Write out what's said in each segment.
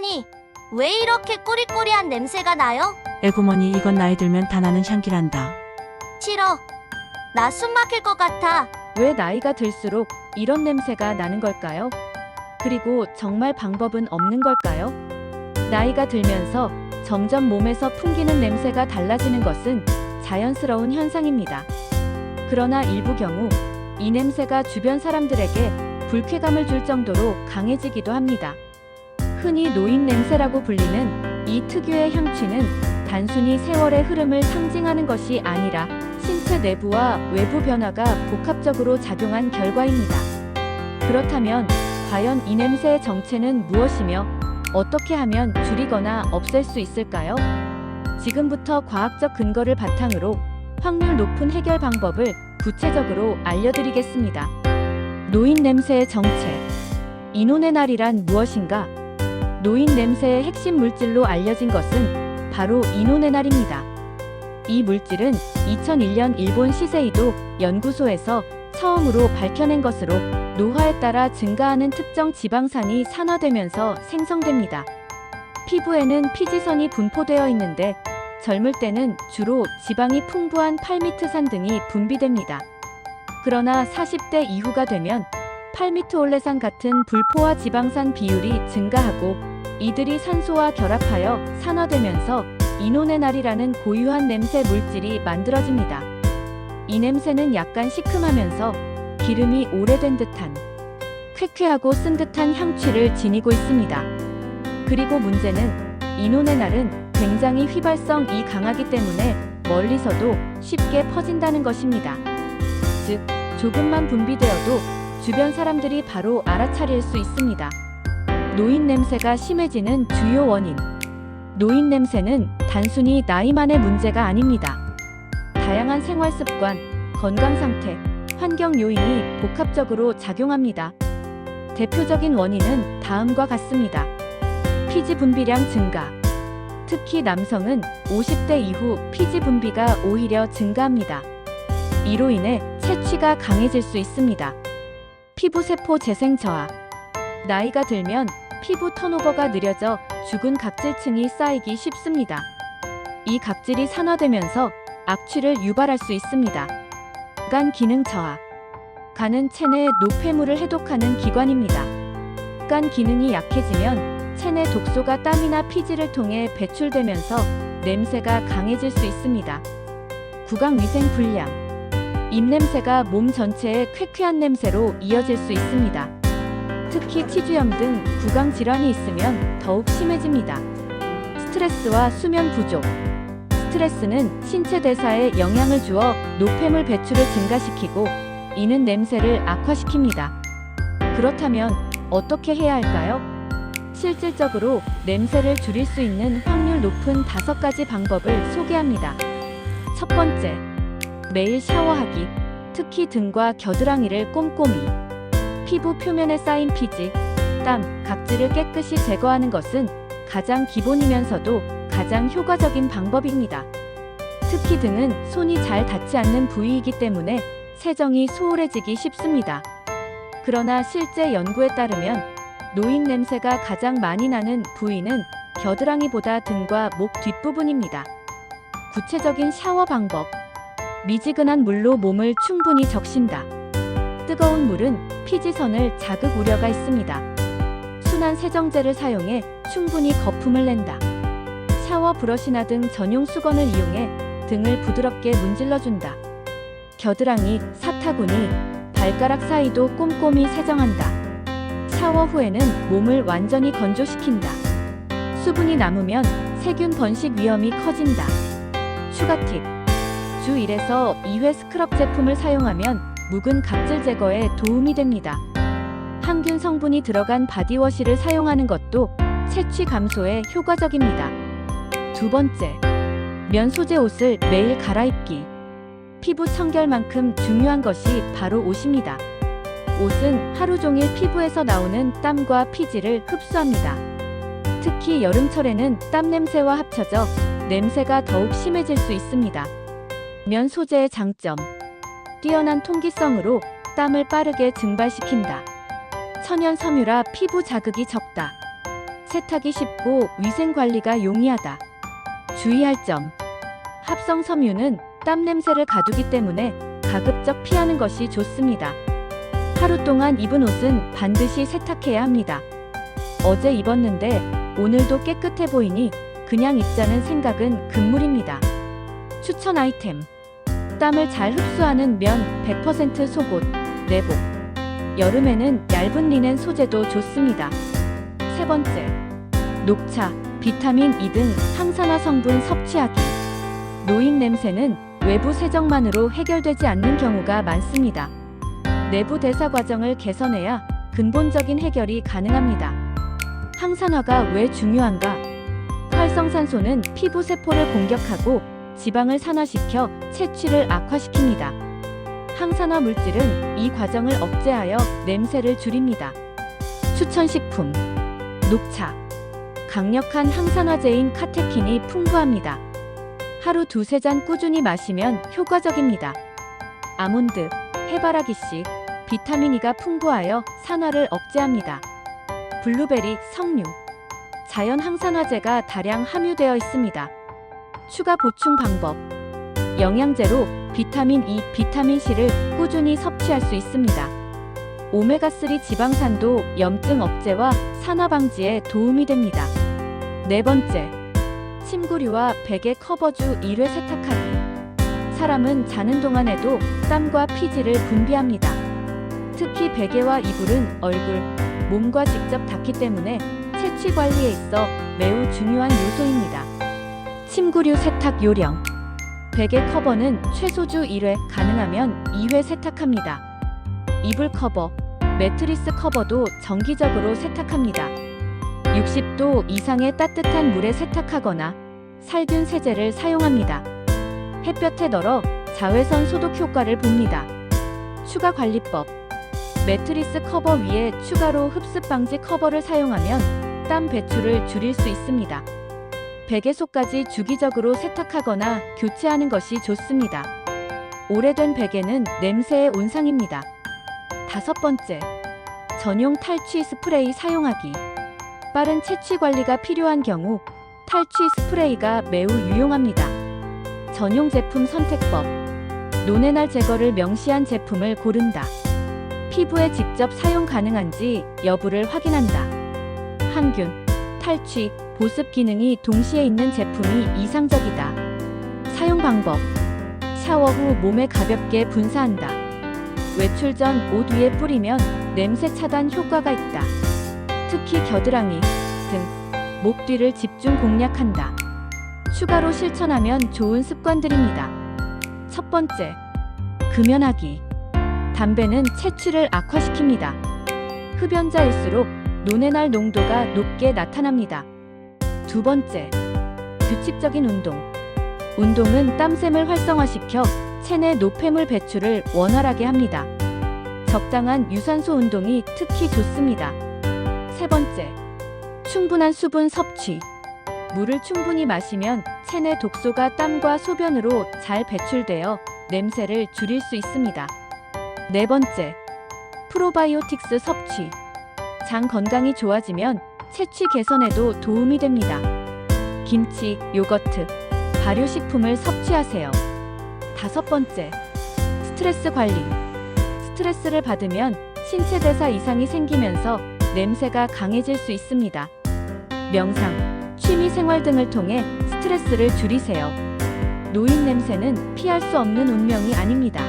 아니, 왜 이렇게 꾸리꾸리한 냄새가 나요? 에구머니 이건 나이 들면 다 나는 향기란다. 싫어. 나 숨 막힐 것 같아. 왜 나이가 들수록 이런 냄새가 나는 걸까요? 그리고 정말 방법은 없는 걸까요? 나이가 들면서 점점 몸에서 풍기는 냄새가 달라지는 것은 자연스러운 현상입니다. 그러나 일부 경우 이 냄새가 주변 사람들에게 불쾌감을 줄 정도로 강해지기도 합니다. 흔히 노인 냄새라고 불리는 이 특유의 향취는 단순히 세월의 흐름을 상징하는 것이 아니라 신체 내부와 외부 변화가 복합적으로 작용한 결과입니다. 그렇다면 과연 이 냄새의 정체는 무엇이며 어떻게 하면 줄이거나 없앨 수 있을까요? 지금부터 과학적 근거를 바탕으로 확률 높은 해결 방법을 구체적으로 알려드리겠습니다. 노인 냄새의 정체. 이노네날이란 무엇인가? 노인 냄새의 핵심 물질로 알려진 것은 바로 이노네날입니다. 이 물질은 2001년 일본 시세이도 연구소에서 처음으로 밝혀낸 것으로 노화에 따라 증가하는 특정 지방산이 산화되면서 생성됩니다. 피부에는 피지선이 분포되어 있는데 젊을 때는 주로 지방이 풍부한 팔미트산 등이 분비됩니다. 그러나 40대 이후가 되면 팔미트올레산 같은 불포화 지방산 비율이 증가하고 이들이 산소와 결합하여 산화되면서 이노네날이라는 고유한 냄새 물질이 만들어집니다. 이 냄새는 약간 시큼하면서 기름이 오래된 듯한 쾌쾌하고 쓴 듯한 향취를 지니고 있습니다. 그리고 문제는 이노네날은 굉장히 휘발성이 강하기 때문에 멀리서도 쉽게 퍼진다는 것입니다. 즉, 조금만 분비되어도 주변 사람들이 바로 알아차릴 수 있습니다. 노인 냄새가 심해지는 주요 원인. 노인 냄새는 단순히 나이만의 문제가 아닙니다. 다양한 생활 습관, 건강 상태, 환경 요인이 복합적으로 작용합니다. 대표적인 원인은 다음과 같습니다. 피지 분비량 증가. 특히 남성은 50대 이후 피지 분비가 오히려 증가합니다. 이로 인해 채취가 강해질 수 있습니다. 피부세포 재생 저하. 나이가 들면 피부 턴오버가 느려져 죽은 각질층이 쌓이기 쉽습니다. 이 각질이 산화되면서 악취를 유발할 수 있습니다. 간 기능 저하. 간은 체내 노폐물을 해독하는 기관입니다. 간 기능이 약해지면 체내 독소가 땀이나 피지를 통해 배출되면서 냄새가 강해질 수 있습니다. 구강위생 불량. 입냄새가 몸 전체에 쾌쾌한 냄새로 이어질 수 있습니다. 특히 치주염 등 구강 질환이 있으면 더욱 심해집니다. 스트레스와 수면 부족. 스트레스는 신체 대사에 영향을 주어 노폐물 배출을 증가시키고 이는 냄새를 악화시킵니다. 그렇다면 어떻게 해야 할까요? 실질적으로 냄새를 줄일 수 있는 확률 높은 5가지 방법을 소개합니다. 첫 번째, 매일 샤워하기. 특히 등과 겨드랑이를 꼼꼼히. 피부 표면에 쌓인 피지, 땀, 각질을 깨끗이 제거하는 것은 가장 기본이면서도 가장 효과적인 방법입니다. 특히 등은 손이 잘 닿지 않는 부위이기 때문에 세정이 소홀해지기 쉽습니다. 그러나 실제 연구에 따르면 노인 냄새가 가장 많이 나는 부위는 겨드랑이보다 등과 목 뒷부분입니다. 구체적인 샤워 방법. 미지근한 물로 몸을 충분히 적신다. 뜨거운 물은 피지선을 자극 우려가 있습니다. 순한 세정제를 사용해 충분히 거품을 낸다. 샤워 브러시나 등 전용 수건을 이용해 등을 부드럽게 문질러준다. 겨드랑이, 사타구니, 발가락 사이도 꼼꼼히 세정한다. 샤워 후에는 몸을 완전히 건조시킨다. 수분이 남으면 세균 번식 위험이 커진다. 추가 팁. 주 1에서 2회 스크럽 제품을 사용하면 묵은 각질 제거에 도움이 됩니다. 항균 성분이 들어간 바디워시를 사용하는 것도 채취 감소에 효과적입니다. 두 번째, 면 소재 옷을 매일 갈아입기. 피부 청결만큼 중요한 것이 바로 옷입니다. 옷은 하루 종일 피부에서 나오는 땀과 피지를 흡수합니다. 특히 여름철에는 땀 냄새와 합쳐져 냄새가 더욱 심해질 수 있습니다. 면 소재의 장점. 뛰어난 통기성으로 땀을 빠르게 증발시킨다. 천연 섬유라 피부 자극이 적다. 세탁이 쉽고 위생 관리가 용이하다. 주의할 점. 합성 섬유는 땀 냄새를 가두기 때문에 가급적 피하는 것이 좋습니다. 하루 동안 입은 옷은 반드시 세탁해야 합니다. 어제 입었는데 오늘도 깨끗해 보이니 그냥 입자는 생각은 금물입니다. 추천 아이템. 땀을 잘 흡수하는 면 100% 속옷, 내복. 여름에는 얇은 리넨 소재도 좋습니다. 세 번째, 녹차, 비타민 E 등 항산화 성분 섭취하기. 노인 냄새는 외부 세정만으로 해결되지 않는 경우가 많습니다. 내부 대사 과정을 개선해야 근본적인 해결이 가능합니다. 항산화가 왜 중요한가? 활성산소는 피부 세포를 공격하고 지방을 산화시켜 채취를 악화시킵니다. 항산화 물질은 이 과정을 억제하여 냄새를 줄입니다. 추천식품. 녹차. 강력한 항산화제인 카테킨이 풍부합니다. 하루 2-3잔 꾸준히 마시면 효과적입니다. 아몬드, 해바라기씨, 비타민 E가 풍부하여 산화를 억제합니다. 블루베리, 석류. 자연 항산화제가 다량 함유되어 있습니다. 추가 보충 방법. 영양제로 비타민 E, 비타민 C를 꾸준히 섭취할 수 있습니다. 오메가3 지방산도 염증 억제와 산화 방지에 도움이 됩니다. 네 번째, 침구류와 베개 커버주 1회 세탁하기. 사람은 자는 동안에도 땀과 피지를 분비합니다. 특히 베개와 이불은 얼굴, 몸과 직접 닿기 때문에 채취 관리에 있어 매우 중요한 요소입니다. 침구류 세탁 요령. 베개 커버는 최소주 1회, 가능하면 2회 세탁합니다. 이불 커버, 매트리스 커버도 정기적으로 세탁합니다. 60도 이상의 따뜻한 물에 세탁하거나 살균 세제를 사용합니다. 햇볕에 널어 자외선 소독 효과를 봅니다. 추가 관리법. 매트리스 커버 위에 추가로 흡습 방지 커버를 사용하면 땀 배출을 줄일 수 있습니다. 베개 속까지 주기적으로 세탁하거나 교체하는 것이 좋습니다. 오래된 베개는 냄새의 온상입니다. 다섯 번째, 전용 탈취 스프레이 사용하기. 빠른 채취 관리가 필요한 경우 탈취 스프레이가 매우 유용합니다. 전용 제품 선택법. 노네날 제거를 명시한 제품을 고른다. 피부에 직접 사용 가능한지 여부를 확인한다. 항균, 탈취, 보습 기능이 동시에 있는 제품이 이상적이다. 사용 방법. 샤워 후 몸에 가볍게 분사한다. 외출 전 옷 위에 뿌리면 냄새 차단 효과가 있다. 특히 겨드랑이 등, 목 뒤를 집중 공략한다. 추가로 실천하면 좋은 습관들입니다. 첫 번째, 금연하기. 담배는 채취를 악화시킵니다. 흡연자일수록 노네날 농도가 높게 나타납니다. 두 번째, 규칙적인 운동. 운동은 땀샘을 활성화시켜 체내 노폐물 배출을 원활하게 합니다. 적당한 유산소 운동이 특히 좋습니다. 세 번째, 충분한 수분 섭취. 물을 충분히 마시면 체내 독소가 땀과 소변으로 잘 배출되어 냄새를 줄일 수 있습니다. 네 번째, 프로바이오틱스 섭취. 장 건강이 좋아지면 채취 개선에도 도움이 됩니다. 김치, 요거트, 발효식품을 섭취하세요. 다섯 번째, 스트레스 관리. 스트레스를 받으면 신체 대사 이상이 생기면서 냄새가 강해질 수 있습니다. 명상, 취미 생활 등을 통해 스트레스를 줄이세요. 노인 냄새는 피할 수 없는 운명이 아닙니다.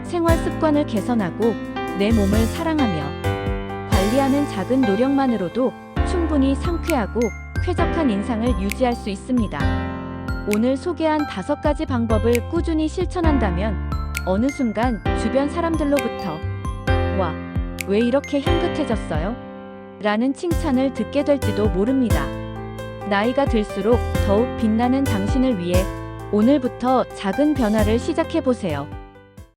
생활 습관을 개선하고 내 몸을 사랑하며 관리하는 작은 노력만으로도 충분히 상쾌하고 쾌적한 인상을 유지할 수 있습니다. 오늘 소개한 5가지 방법을 꾸준히 실천한다면 어느 순간 주변 사람들로부터 "와, 왜 이렇게 향긋해졌어요?" 라는 칭찬을 듣게 될지도 모릅니다. 나이가 들수록 더욱 빛나는 당신을 위해 오늘부터 작은 변화를 시작해 보세요.